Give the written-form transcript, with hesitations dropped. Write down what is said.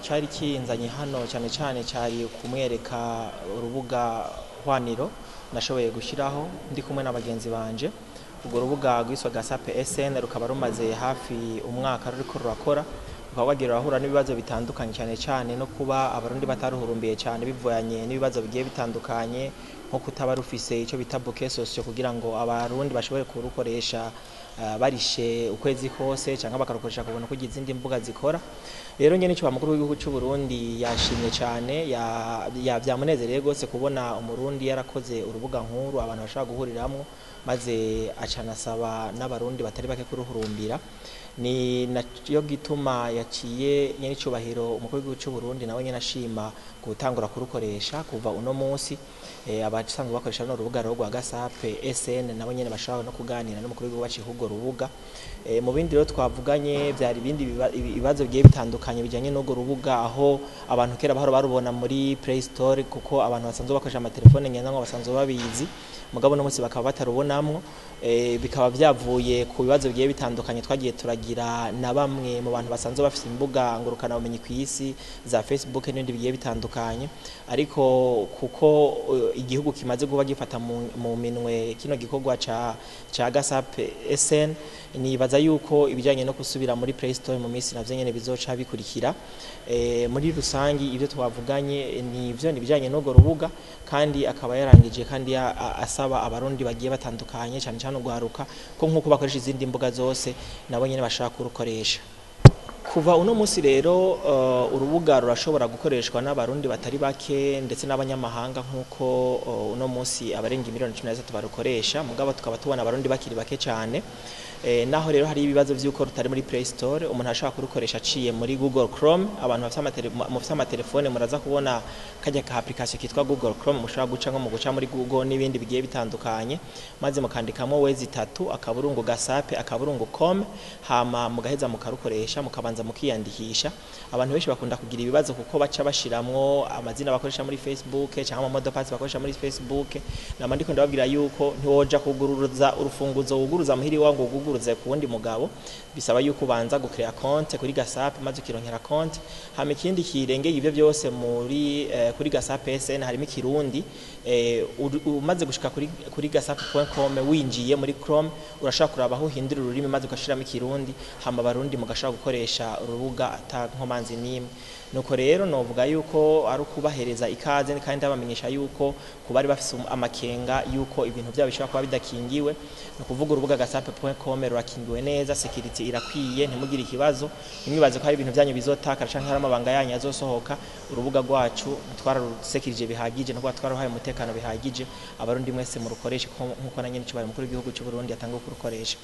cyari kinzanye hano cyane cyane cyari kumwereka urubuga hwaniro nashoboye gushyiraho ndi kumwe n'abagenzi banje. Urwo rubuga rwiswa Gasape SN rukaba rumaze hafi umwaka ruriko rurakora, rukaba wagira urahura n'ibibazo bitandukanye cyane cyane no kuba abarundi bataruhurumbiye cyane bivuyanye n'ibibazo bigiye bitandukanye nko kutaba rufise icyo bita bouquet social kugira ngo abarundi bashobore kurukoresha barishe ukwezi kose cyangwa bakarukoresha kubona ko izindi mbuga zikora. Rero nyene cyo mukuru w'igihugu cy'u Burundi yashimye cyane byamunezereye gose kubona umurundi yarakoze urubuga nkuru abantu bashaka guhuriramwo, maze acanasaba n'abarundi batari bake kuruhurumbira. Ni nayo gituma yaciye nyene cyubahiro umukuru w'igihugu cy'u Burundi nawe nyene ashima gutangura kurukoresha kuva uno munsi. Abasanzwe bakoresha no rubuga rwa Gasape SN nabo nyene bashaka no kuganira n'umukuru w'igihugu wacu hugo rubuga. Mu bindi rero twavuganye byari ibindi ibibazo bigiye bitandukanye bijanye n'ugo rubuga, aho abantu kera bahora barubona muri Play Store kuko abantu basanzwe bakoresha amatelefone ngendanwa basanzwe babizi, mugabo no munsi bakaba batarubonamwo. Bikaba byavuye ku bibazo bigiye bitandukanye twagiye turagira na bamwe mu bantu basanzwe bafite imbuga ngurukana bumenyi ku isi za Facebook n'ibindi bigiye bitandukanye, ariko kuko igihugu kimaze kuba gifata mu minwe kino gikorwa ca Gasape SN, nibaza yuko ibijanye no kusubira muri Play Store mu minsi navyo nyene bizoca bikurikira. Muri rusangi ibyo twavuganye nivyo nibijanye n'ugo rubuga, kandi akaba yarangije kandi asaba abarundi bagiye batandukanye cyane cyane ugwaruka ko nkuko bakoresha izindi mbuga zose nabo nyene bashaka kurukoresha. Kuva uno munsi rero urubuga rurashobora gukoreshwa n'abarundi batari bake ndetse n'abanyamahanga nkuko uno munsi abarenga miliyoni 13 barukoresha, mugabo tukaba tubona abarundi bakiri bake cyane. Naho rero hari ibibazo vy'uko rutari muri Play Store, umuntu ashaka kurukoresha aciye muri Google Chrome. Abantu bafite amatelefone muraza kubona kajya ka application kitwa Google Chrome, mushaka guca nko mu guca muri Google n'ibindi bigiye bitandukanye, maze mukandikamo wezi3 akaburungu Gasape akaburungu.com, hama mugaheza mukarukoresha mukabanza mukiyandikisha. Abantu benshi bakunda kugira ibibazo kuko baca bashiramwo amazina bakoresha muri Facebook cyangwa amodopasi bakoresha muri Facebook. Namandiko ndababwira yuko ntiwoja kuguruza urufunguzo wuguruza muhiri wangu uruze ku wundi mugabo, bisaba yuko ubanza gukrea konte kuri Gasape maze ukironkera konte. Hama ikindi kirengeye ibyo byose muri kuri Gasape SN harimo Kirundi. Umaze gushika kuri gasape.com winjiye muri Chrome urashaka kuraba aho hindura ururimi maze ugashiramo Kirundi, hama abarundi mugashaka gukoresha urubuga atankomanzi nimwe. Nuko rero novuga yuko ari kubahereza ikaze kandi abamenyesha yuko kubari bafise amakenga yuko ibintu byabo bishobora kuba bidakingiwe, no kuvuga urubuga gasape.com rurakingiwe neza, security irakwiye, ntimugire ikibazo, nimwibaze ko hari ibintu byanyu bizotakara canke hari amabanga yanyu azosohoka. Urubuga rwacu twararusekirije bihagije no kuba twarahaye umutekano bihagije, abarundi mwese murukoreshe nkuko na nyene cyubahiro mukuru w'igihugu cy'u Burundi atanga kurukoresha.